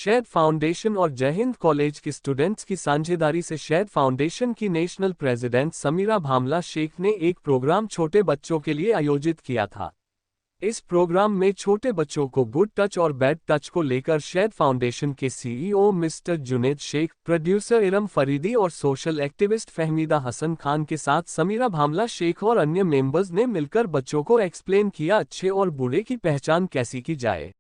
शहद फाउंडेशन और जय हिंद कॉलेज के स्टूडेंट्स की साझेदारी से शहद फाउंडेशन की नेशनल प्रेसिडेंट समीरा भामला शेख ने एक प्रोग्राम छोटे बच्चों के लिए आयोजित किया था। इस प्रोग्राम में छोटे बच्चों को गुड टच और बैड टच को लेकर शहद फाउंडेशन के CEO mister Junaid Shaikh, producer Iram Faridi और सोशल एक्टिविस्ट फहमीदा हसन खान के साथ समीरा भामला शेख और अन्य मेंबर्स ने मिलकर बच्चों को एक्सप्लेन किया अच्छे और बुरे की पहचान कैसी की जाए।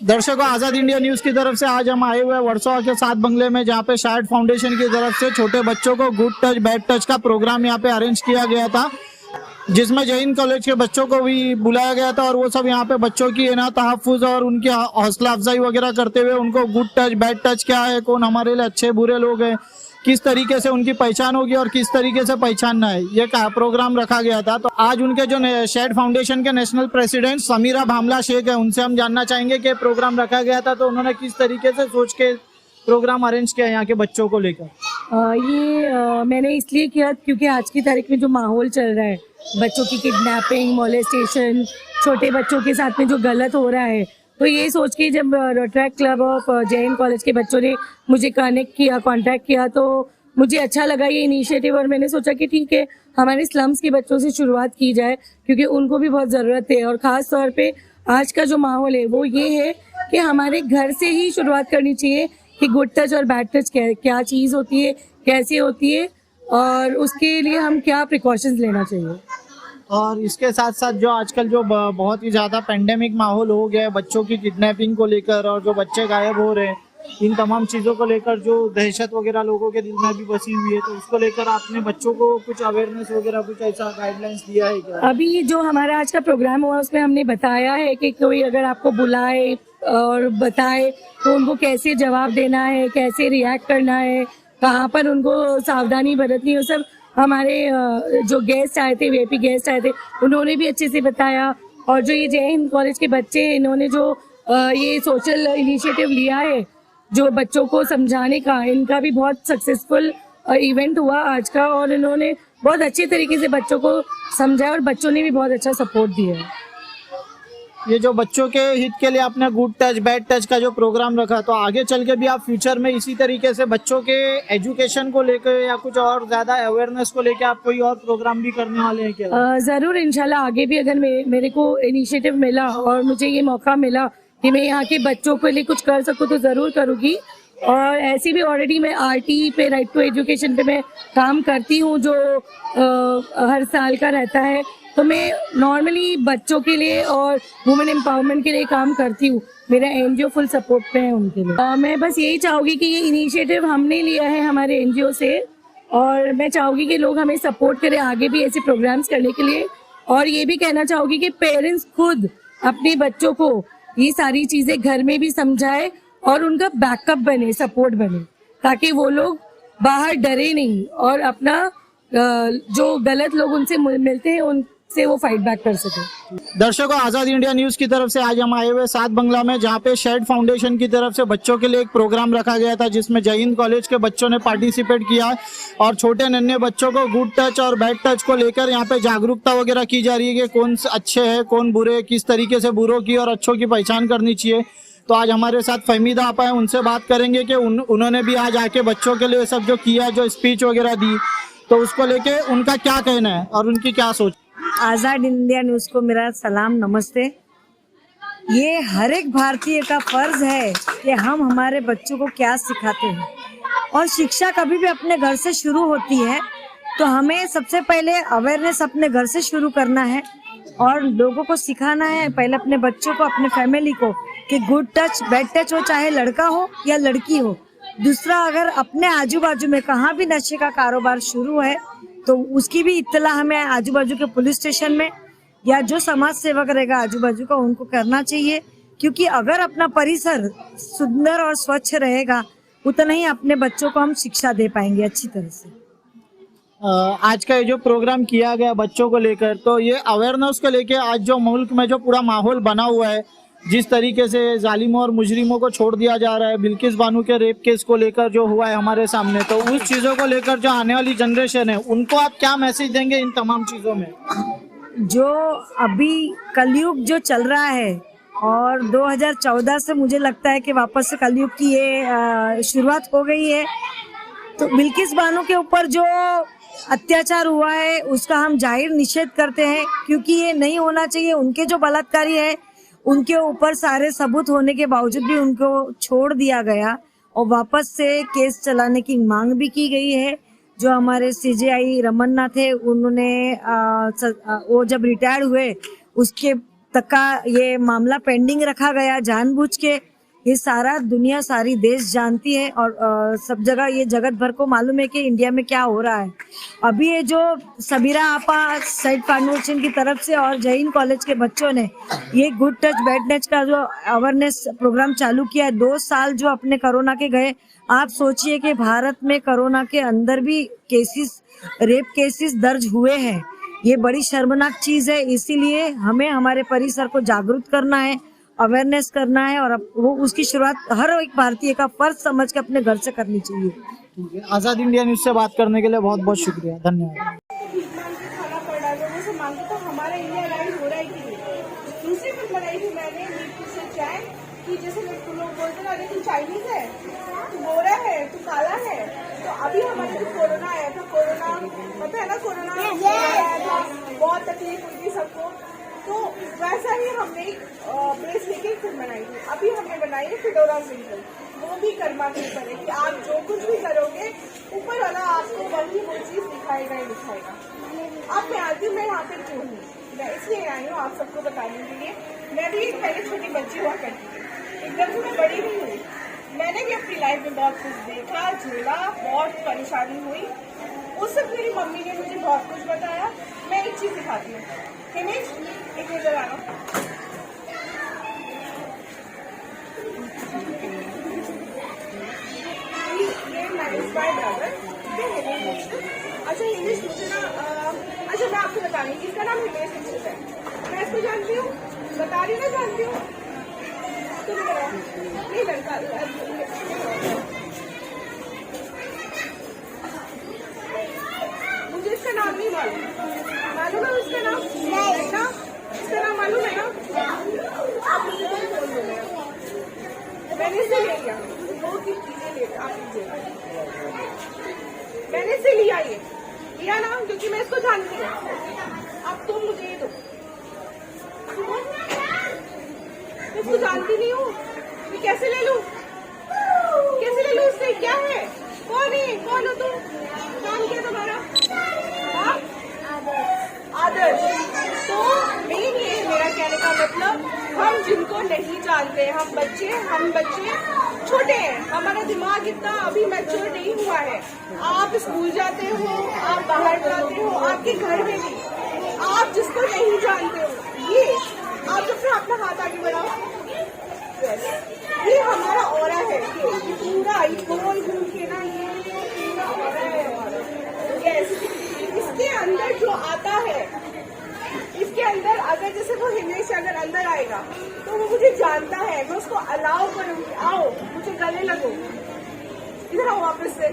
दर्शकों, आज़ाद इंडिया न्यूज़ की तरफ से आज हम आए हुए हैं वर्सोवा के 7 बंगले में, जहाँ पे शहद फाउंडेशन की तरफ से छोटे बच्चों को गुड टच बैड टच का प्रोग्राम यहाँ पे अरेंज किया गया था, जिसमें जय हिंद कॉलेज के बच्चों को भी बुलाया गया था। और वो सब यहाँ पे बच्चों की तहफ़्फ़ुज़ और उनकी हौसला अफजाई वगैरह करते हुए उनको गुड टच बैड टच क्या है, कौन हमारे लिए अच्छे बुरे लोग हैं, किस तरीके से उनकी पहचान होगी और किस तरीके से पहचानना है, ये प्रोग्राम रखा गया था। तो आज उनके जो शहद फाउंडेशन के नेशनल प्रेसिडेंट समीरा भामला शेख है, उनसे हम जानना चाहेंगे कि प्रोग्राम रखा गया था तो उन्होंने किस तरीके से सोच के प्रोग्राम अरेंज किया यहाँ के बच्चों को लेकर। मैंने इसलिए किया क्योंकि आज की तारीख में जो माहौल चल रहा है, बच्चों की किडनैपिंग, मोलेस्टेशन, छोटे बच्चों के साथ में जो गलत हो रहा है, तो ये सोच के जब रोटरी क्लब ऑफ जय हिंद कॉलेज के बच्चों ने मुझे कांटेक्ट किया तो मुझे अच्छा लगा ये इनिशिएटिव। और मैंने सोचा कि ठीक है, हमारे स्लम्स के बच्चों से शुरुआत की जाए क्योंकि उनको भी बहुत ज़रूरत है। और ख़ास तौर पे आज का जो माहौल है वो ये है कि हमारे घर से ही शुरुआत करनी चाहिए कि गुड टच और बैड टच क्या चीज़ होती है, कैसे होती है और उसके लिए हम क्या प्रिकॉशंस लेना चाहिए। और इसके साथ साथ जो आजकल जो बहुत ही ज़्यादा पेंडेमिक माहौल हो गया है बच्चों की किडनैपिंग को लेकर और जो बच्चे गायब हो रहे हैं, इन तमाम चीज़ों को लेकर जो दहशत वगैरह लोगों के दिल में भी बसी हुई है, तो उसको लेकर आपने बच्चों को कुछ अवेयरनेस वगैरह कुछ ऐसा गाइडलाइंस दिया है क्या? अभी जो हमारा आज का प्रोग्राम हुआ उसमें हमने बताया है कि कोई अगर आपको बुलाए और बताए तो उनको कैसे जवाब देना है, कैसे रिएक्ट करना है, कहाँ पर उनको सावधानी बरतनी है, सब हमारे जो गेस्ट आए थे, वीआईपी गेस्ट आए थे, उन्होंने भी अच्छे से बताया। और जो ये जय हिंद कॉलेज के बच्चे हैं, इन्होंने जो ये सोशल इनिशिएटिव लिया है जो बच्चों को समझाने का, इनका भी बहुत सक्सेसफुल इवेंट हुआ आज का और इन्होंने बहुत अच्छे तरीके से बच्चों को समझाया और बच्चों ने भी बहुत अच्छा सपोर्ट दिया है। ये जो बच्चों के हित के लिए आपने गुड टच बैड टच का जो प्रोग्राम रखा, तो आगे चल के भी आप फ्यूचर में इसी तरीके से बच्चों के एजुकेशन को लेकर या कुछ और ज़्यादा अवेयरनेस को लेकर आप कोई और प्रोग्राम भी करने वाले हैं क्या? ज़रूर, इंशाल्लाह आगे भी अगर मेरे को इनिशिएटिव मिला और मुझे ये मौका मिला कि मैं यहाँ के बच्चों के लिए कुछ कर सकूँ तो ज़रूर करूँगी। और ऐसे भी ऑलरेडी मैं आरटी पे, राइट टू एजुकेशन पे मैं काम करती हूँ जो हर साल का रहता है, तो मैं नॉर्मली बच्चों के लिए और वुमेन एम्पावरमेंट के लिए काम करती हूँ। मेरा एनजीओ फुल सपोर्ट पे है उनके लिए। मैं बस यही चाहूँगी कि ये इनिशिएटिव हमने लिया है हमारे एनजीओ से और मैं चाहूँगी कि लोग हमें सपोर्ट करें आगे भी ऐसे प्रोग्राम्स करने के लिए। और ये भी कहना चाहूँगी कि पेरेंट्स खुद अपने बच्चों को ये सारी चीज़ें घर में भी समझाए और उनका बैकअप बने, सपोर्ट बने, ताकि वो लोग बाहर डरे नहीं और अपना जो गलत लोग उनसे मिलते हैं उनसे वो फाइट बैक कर सके। दर्शकों, आज़ाद इंडिया न्यूज़ की तरफ से आज हम आए हुए 7 बंगला में, जहाँ पे शहद फाउंडेशन की तरफ से बच्चों के लिए एक प्रोग्राम रखा गया था, जिसमें जय हिंद कॉलेज के बच्चों ने पार्टिसिपेट किया और छोटे नन्हे बच्चों को गुड टच और बैड टच को लेकर यहाँ पे जागरूकता वगैरह की जा रही है कि कौन अच्छे हैं, कौन बुरे, किस तरीके से बुरों की और अच्छों की पहचान करनी चाहिए। तो आज हमारे साथ फहमीदा आपा है, उनसे बात करेंगे कि उन्होंने भी आज आके बच्चों के लिए सब जो किया, जो स्पीच वगैरह दी, तो उसको लेके उनका क्या कहना है और उनकी क्या सोच। आज़ाद इंडिया न्यूज़ को मेरा सलाम, नमस्ते। ये हर एक भारतीय का फर्ज है कि हम हमारे बच्चों को क्या सिखाते हैं और शिक्षा कभी भी अपने घर से शुरू होती है, तो हमें सबसे पहले अवेयरनेस अपने घर से शुरू करना है और लोगों को सिखाना है, पहले अपने बच्चों को, अपने फैमिली को, कि गुड टच बैड टच हो, चाहे लड़का हो या लड़की हो। दूसरा, अगर अपने आजू बाजू में कहाँ भी नशे का कारोबार शुरू है तो उसकी भी इत्तला हमें आजू बाजू के पुलिस स्टेशन में या जो समाज सेवक रहेगा आजू बाजू का, उनको करना चाहिए। क्योंकि अगर अपना परिसर सुंदर और स्वच्छ रहेगा उतना ही अपने बच्चों को हम शिक्षा दे पाएंगे अच्छी तरह से। आज का ये जो प्रोग्राम किया गया बच्चों को लेकर, तो ये अवेयरनेस को लेकर आज जो मुल्क में जो पूरा माहौल बना हुआ है, जिस तरीके से जालिमों और मुजरिमों को छोड़ दिया जा रहा है, बिल्किस बानो के रेप केस को लेकर जो हुआ है हमारे सामने, तो उस चीज़ों को लेकर जो आने वाली जनरेशन है उनको आप क्या मैसेज देंगे इन तमाम चीज़ों में? जो अभी कलयुग जो चल रहा है और 2014 से मुझे लगता है कि वापस से कलयुग की ये शुरुआत हो गई है, तो बिल्किस बानो के ऊपर जो अत्याचार हुआ है उसका हम जाहिर निषेध करते हैं, क्योंकि ये नहीं होना चाहिए। उनके जो बलात्कारी है उनके ऊपर सारे सबूत होने के बावजूद भी उनको छोड़ दिया गया और वापस से केस चलाने की मांग भी की गई है। जो हमारे सीजेआई रमन्ना थे उन्होंने वो जब रिटायर्ड हुए उसके तक का ये मामला पेंडिंग रखा गया जानबूझ के। ये सारा दुनिया सारी देश जानती है और सब जगह ये जगत भर को मालूम है कि इंडिया में क्या हो रहा है। अभी ये जो सबीरा आपा साइड फाउंडेशन की तरफ से और जय हिंद कॉलेज के बच्चों ने ये गुड टच बैड टच का जो अवेयरनेस प्रोग्राम चालू किया है, 2 साल जो अपने कोरोना के गए, आप सोचिए कि भारत में कोरोना के अंदर भी केसेस, रेप केसेस दर्ज हुए हैं। ये बड़ी शर्मनाक चीज है। इसीलिए हमें हमारे परिसर को जागरूक करना है, अवेयरनेस करना है और वो उसकी शुरुआत हर एक भारतीय का फर्ज समझ के अपने घर से करनी चाहिए। ठीक है, आज़ाद इंडिया न्यूज़ से बात करने के लिए बहुत बहुत शुक्रिया, धन्यवाद। खाना पड़ा लोगों से मांगे तो हमारा इंडिया राइज हो रहा है कि नहीं। दूसरी बात लगाई थी मैंने मीठू से चाय कि जैसे लोग बोलते ना तू चाइनीज है, तू गोरा है, तू काला है। तो अभी हमारे जो कोरोना आया था, कोरोना पता है ना, कोरोना आया था, बहुत तकलीफ हुई थी सबको। तो वैसा ही हमने एक बेस लेके फिल्म बनाई थी। अभी हमने बनाई है फिडोरा सिंपल, वो भी कर्मा के ऊपर है कि आप जो कुछ भी करोगे ऊपर वाला आपको वही वो चीज दिखाएगा ही दिखाएगा। अब मैं आती हूँ, मैं यहाँ पे क्यों हूँ, मैं इसलिए आई हूँ आप सबको बताने के लिए। मैं भी एक पहले छोटी बच्ची हुआ करती थी, एकदम से मैं बड़ी नहीं हुई। मैंने भी अपनी लाइफ में बहुत कुछ देखा, झेला, बहुत परेशानी हुई। उस वक्त मेरी मम्मी ने मुझे बहुत कुछ बताया। मैं एक चीज दिखाती हूँ, हिमेश एक नजर आना। अच्छा हिमेश मुझे ना अच्छा मैं आपको बता रही हूँ, इसका नाम हिमेश दीक्षित है। मैं इसको जानती हूँ, बता रही ना जानती हूँ। तुम नहीं लड़का, मुझे इसका नाम नहीं मालूम। मालूम है इसका नाम? नहीं ना, इसका नाम मालूम है ना? आप मुझे बोल दो, मैंने इसे ले लिया, बहुत ही चीजें ले आप लीजिएगा। मैंने इसे लिया, ये लिया ना क्योंकि मैं इसको जानती हूँ। अब तुम मुझे ये दो, मैं इसको जानती नहीं हूँ, मैं कैसे ले लूँ, कैसे ले लूँ इससे? क्या है, कौन है, कौन हो तुम, नाम क्या तुम्हारा? आदर्श। तो मेन ये मेरा कहने का मतलब, हम जिनको नहीं जानते, हम बच्चे छोटे हैं, हमारा दिमाग इतना अभी मैच्योर नहीं हुआ है। आप स्कूल जाते हो, आप बाहर जाते हो, आपके घर में भी आप जिसको नहीं जानते हो, ये आप अपना हाथ आगे बढ़ाओ, ये हमारा ऑरा है, ये पूरा गोल घूम के ना, ये पूरा ऑरा है हमारा। यस, इसके अंदर जो आता है, इसके अंदर अगर जैसे वो हिमेश अगर अंदर आएगा तो वो मुझे जानता है, मैं उसको अलाउ करूंगी, आओ मुझे गले लगो, इधर आओ वापस से।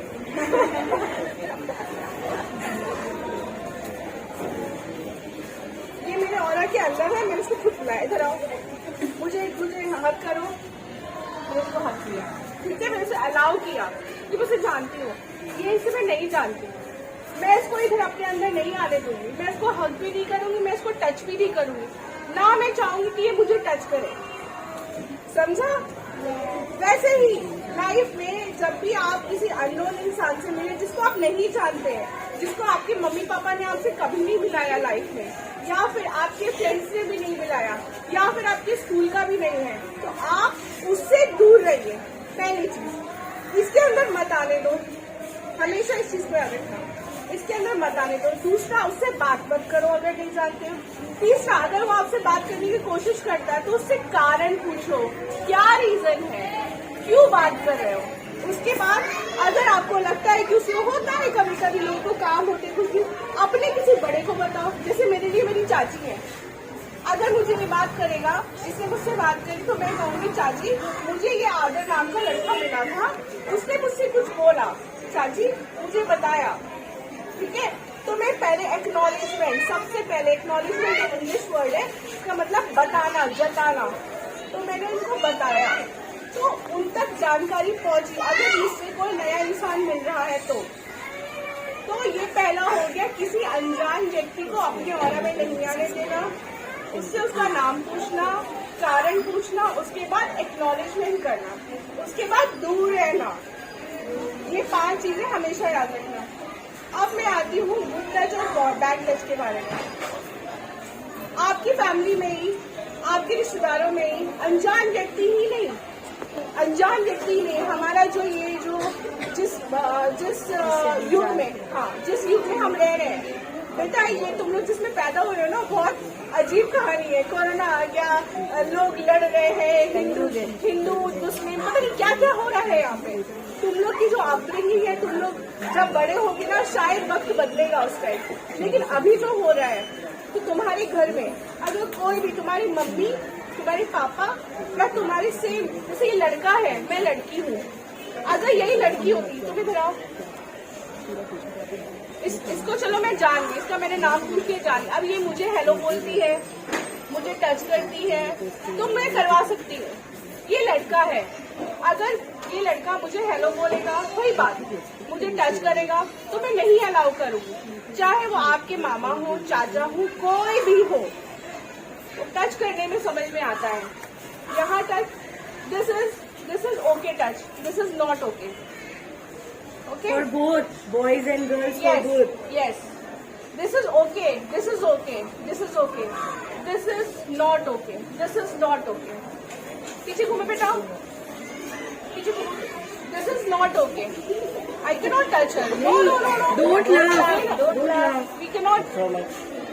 ये मेरे ऑरा के अंदर है, मैंने उसको खुद बुलाया, इधर आओ, मुझे हक करो, मैंने उसको हक किया, ठीक है, मैंने उसे अलाउ किया कि मैं उसे जानती हूँ, ये इसे मैं नहीं जानती। मैं इसको इधर अपने अंदर नहीं आने दूंगी, मैं इसको हक भी नहीं करूंगी, मैं इसको टच भी नहीं करूंगी, ना मैं चाहूंगी कि ये मुझे टच करे, समझा? वैसे ही लाइफ में जब भी आप किसी अननोन इंसान से मिले, जिसको आप नहीं जानते हैं, जिसको आपके मम्मी पापा ने आपसे कभी नहीं मिलाया लाइफ में, या फिर आपके फ्रेंड्स ने भी नहीं मिलाया, या फिर आपके स्कूल का भी नहीं है, तो आप उससे दूर रहिए। पहली चीज, इसके अंदर मत आने दो, हमेशा इस चीज को याद रखना, इसके अंदर मत आने दो। दूसरा, उससे बात मत करो अगर नहीं जानते हो। तीसरा, अगर वो आपसे बात करने की कोशिश करता है तो उससे कारण पूछो, क्या रीजन है, क्यों बात कर रहे हो। उसके बाद अगर आपको लगता है कि उसको होता है, कभी कभी लोगों को काम होते हैं कुछ, अपने किसी बड़े को बताओ, जैसे मेरे लिए मेरी चाची है। अगर मुझे भी बात करेगा, इसने मुझसे बात करी तो मैं कहूँगी चाची मुझे ये आदर नाम का लड़का मिला था, उसने मुझसे कुछ बोला, चाची मुझे बताया, ठीक है। तो मैं पहले एक्नॉलेजमेंट, सबसे पहले एक्नॉलेजमेंट इंग्लिश वर्ड है, इसका मतलब बताना, जताना। तो मैंने उनको बताया तो उन तक जानकारी पहुंची। अगर इससे कोई नया इंसान मिल रहा है तो ये पहला हो गया, किसी अनजान व्यक्ति को अपने ऑरा में नहीं आने देना, उससे उसका नाम पूछना, कारण पूछना, उसके बाद एक्नॉलेजमेंट करना, उसके बाद दूर रहना। ये 5 चीजें हमेशा याद रखना। अब मैं आती हूँ गुड टच और बैड टच के बारे में। आपकी फैमिली में ही, आपके रिश्तेदारों में ही अनजान व्यक्ति ही नहीं, हमारा जो जिस युग में, जिस युग में हम रह रहे हैं, बेटा ये तुम लोग जिसमें पैदा हो रहे हो ना, बहुत अजीब कहानी है। कोरोना आ गया, लोग लड़ रहे हैं, हिंदू मुस्लिम, पता नहीं क्या क्या हो रहा है यहाँ पे। तुम लोग की जो अपब्रिंगिंग है, तुम लोग जब बड़े होगे ना, शायद वक्त बदलेगा उस टाइम, लेकिन अभी जो हो रहा है, तो तुम्हारे घर में अगर कोई भी, तुम्हारी मम्मी, तुम्हारे पापा या तुम्हारे सेम, जैसे ये लड़का है, मैं लड़की हूँ, अगर यही लड़की होती तो इधर आओ, इसको चलो मैं जान गई, इसका मैंने नाम पूछ के जान, अब ये मुझे हेलो बोलती है, मुझे टच करती है, तो मैं करवा सकती हूँ। ये लड़का है, अगर ये लड़का मुझे हेलो बोलेगा, कोई बात नहीं, मुझे टच करेगा तो मैं नहीं अलाउ करूँगी, चाहे वो आपके मामा हो, चाचा हो, कोई भी हो। तो टच करने में समझ में आता है, यहाँ touch, this is okay touch, this is not okay. Okay. For both boys and girls, Yes, for both. yes. This is okay. This is okay. This is okay. This is not okay. This is not okay. पीछे घूमे बेटा, पीछे घूमे. This is not okay. I cannot touch her. No. Don't laugh. Don't laugh. We cannot.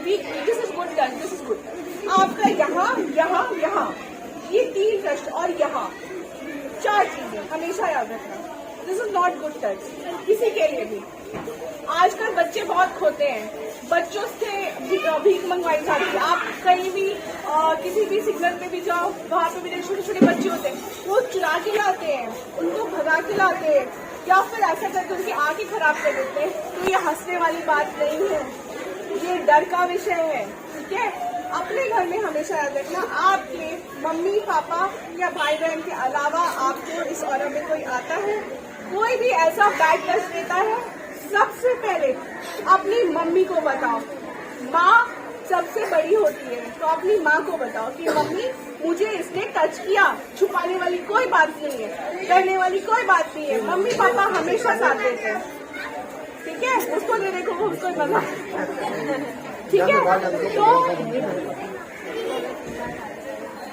This is good touch. This is good. आपका यहाँ, ये 3 touch और यहाँ 4 चीजें हमेशा याद रखना। This is not good touch किसी के लिए भी। आजकल बच्चे बहुत खोते हैं, बच्चों से भीख मंगवाई जाती है। आप कहीं भी किसी भी सिग्नल पे भी जाओ, वहाँ पे भी छोटे छोटे बच्चे होते हैं, वो चुरा के लाते हैं, उनको भगा के लाते हैं, या फिर ऐसा करके उनकी आंखें खराब कर देते हैं। तो ये हंसने वाली बात नहीं है, ये डर का विषय है, ठीक है। अपने घर में हमेशा याद रखना, आपके मम्मी पापा या भाई बहन के अलावा आपको इस ऑरा में कोई आता है, कोई भी ऐसा बैड टच देता है, सबसे पहले अपनी मम्मी को बताओ। माँ सबसे बड़ी होती है, तो अपनी माँ को बताओ कि मम्मी मुझे इसने टच किया। छुपाने वाली कोई बात नहीं है, डरने वाली कोई बात नहीं है। मम्मी पापा हमेशा साथ देते हैं, ठीक है। उसको दे देखो, उसको मजा, ठीक है।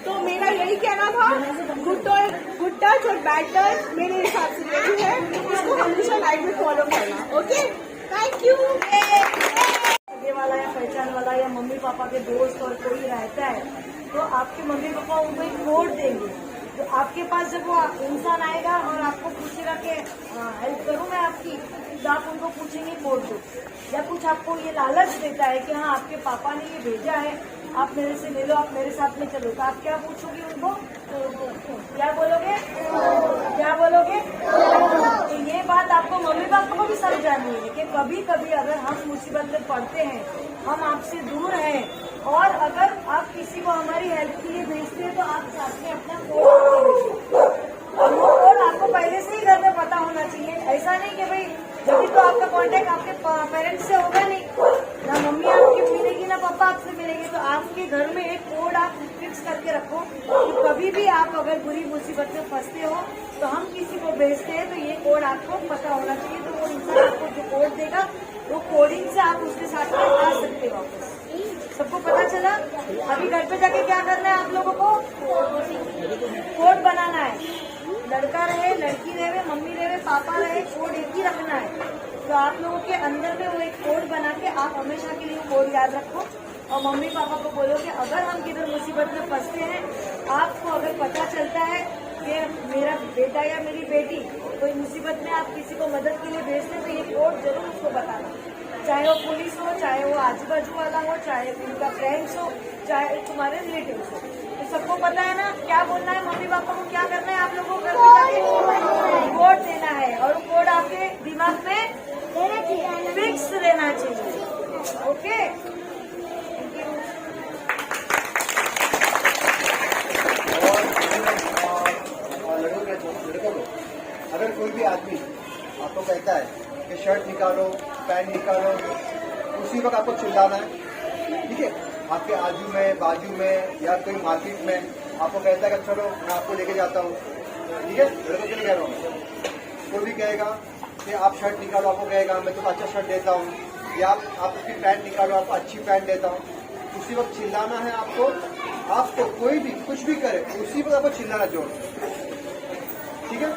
तो मेरा यही कहना था, गुड टच और बैड टच मेरे हिसाब से यही है, इसको हमेशा लाइफ में फॉलो करना। Okay, thank you. ये वाला या पहचान वाला या मम्मी पापा के दोस्त और कोई रहता है, तो आपके मम्मी पापा उनको एक कोड देंगे। तो आपके पास जब वो इंसान आएगा और आपको पूछेगा कि हेल्प करूँ मैं आपकी, तो आप उनको पूछेंगे कोड दो। या कुछ आपको ये लालच देता है कि हाँ आपके पापा ने ये भेजा है, आप मेरे से मिलो, आप मेरे साथ में चलो, तो आप क्या पूछोगे उनको? क्या बोलोगे? तो ये बात आपको मम्मी पापा को भी समझानी है कि कभी कभी अगर हम मुसीबत में पड़ते हैं, हम आपसे दूर हैं, और अगर आप किसी को हमारी हेल्प के लिए भेजते हैं, तो आप साथ में अपना कोड, और वो कोड आपको पहले से ही घर में पता होना चाहिए। ऐसा नहीं कि भाई जब तो आपका कांटेक्ट आपके पेरेंट्स से होगा नहीं, ना मम्मी आपकी मिलेगी ना पापा आपसे मिलेंगे, तो आपके घर में एक कोड आप फिक्स करके रखो कि कभी भी आप अगर बुरी मुसीबत में फंसते हो तो हम किसी को भेजते हैं, तो ये कोड आपको पता होना चाहिए। तो वो इंसान आपको जो कोड देगा, वो कोडिंग से आप उसके साथ में आ सकते हो। सबको पता चला? अभी घर पे जाके क्या करना है आप लोगों को? कोड बनाना है। लड़का रहे, लड़की रहे, मम्मी रहे, पापा रहे, कोड एक ही रखना है। तो आप लोगों के अंदर में वो एक कोड बना के आप हमेशा के लिए कोड याद रखो, और मम्मी पापा को बोलो कि अगर हम किधर मुसीबत में फंसते हैं, आपको अगर पता चलता है कि मेरा बेटा या मेरी बेटी कोई मुसीबत में आप किसी को मदद के लिए भेजते हैं, तो ये कोड जरूर उसको बताना। चाहे वो पुलिस हो, चाहे वो आजू बाजू वाला हो, चाहे उनका फ्रेंड्स हो, चाहे तुम्हारे रिलेटिव हो। तो सबको पता है ना क्या बोलना है, मम्मी पापा को क्या करना है, आप लोगों को कोड देना है और वो कोड आपके दिमाग में फिक्स रहना चाहिए। ओके, लड़कों को अगर कोई भी आदमी आपको कहता है कि शर्ट निकालो, पैंट निकालो, उसी वक्त आपको चिल्लाना है, ठीक है। आपके आजू में, बाजू में या कोई मार्केट में आपको कहता है कि चलो मैं आपको लेके जाता हूँ, ठीक है। लड़कों के लिए कह रहा हूँ, कोई भी कहेगा कि आप शर्ट निकालो, आपको कहेगा मैं तुमको अच्छा शर्ट देता हूँ, या आप उसकी पैंट निकालो, आपको अच्छी पैंट देता हूँ, उसी वक्त चिल्लाना है आपको। आपको कोई भी कुछ भी करे उसी वक्त आपको चिल्लाना जोर, ठीक है।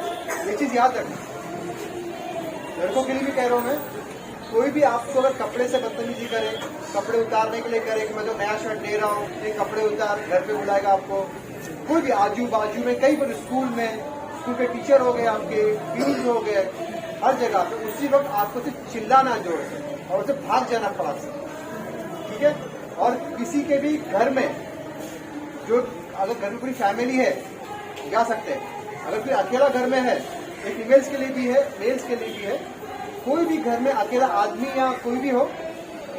ये चीज याद रखना। लड़कों के लिए भी कह रहा हूँ मैं, कोई भी आपको अगर कपड़े से बदतमीजी करे, कपड़े उतारने के लिए करे कि मैं तो नया शर्ट दे रहा हूँ, ये कपड़े उतार, घर पे बुलाएगा आपको, कोई भी आजू बाजू में, कहीं पर स्कूल में, स्कूल के टीचर हो गए, आपके पीयूष हो गए, हर जगह पे उसी वक्त आपको सिर्फ चिल्लाना जोर से और उसे भाग जाना पड़ा से, ठीक है। और किसी के भी घर में, जो अगर घर में पूरी फैमिली है जा सकते हैं, अगर कोई अकेला घर में है, ये फीमेल्स के लिए भी है, मेल्स के लिए भी है, कोई भी घर में अकेला आदमी या कोई भी हो,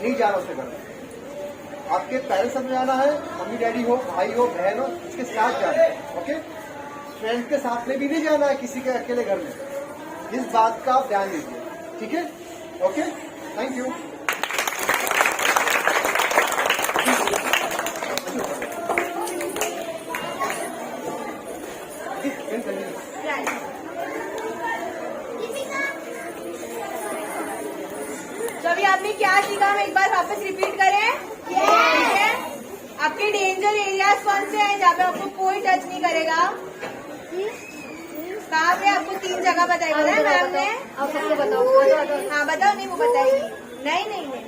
नहीं जाना उसके घर में। आपके पेरेंट्स साथ जाना है, मम्मी डैडी हो, भाई हो, बहन हो, उसके साथ जाना है, ओके। फ्रेंड के साथ में भी नहीं जाना है किसी के अकेले घर में। इस बात का आप ध्यान दीजिए, ठीक है, ओके। Thank you. तो अभी आपने क्या सीखा, हम एक बार वापस रिपीट करें, ठीक है। आपके डेंजर एरियाज कौन से हैं जहाँ पे आपको कोई टच नहीं करेगा? कहाँ पे? आपको 3 जगह बताई, बताया मैम ने। हाँ बताओ, नहीं वो बताएगी। नहीं नहीं नहीं,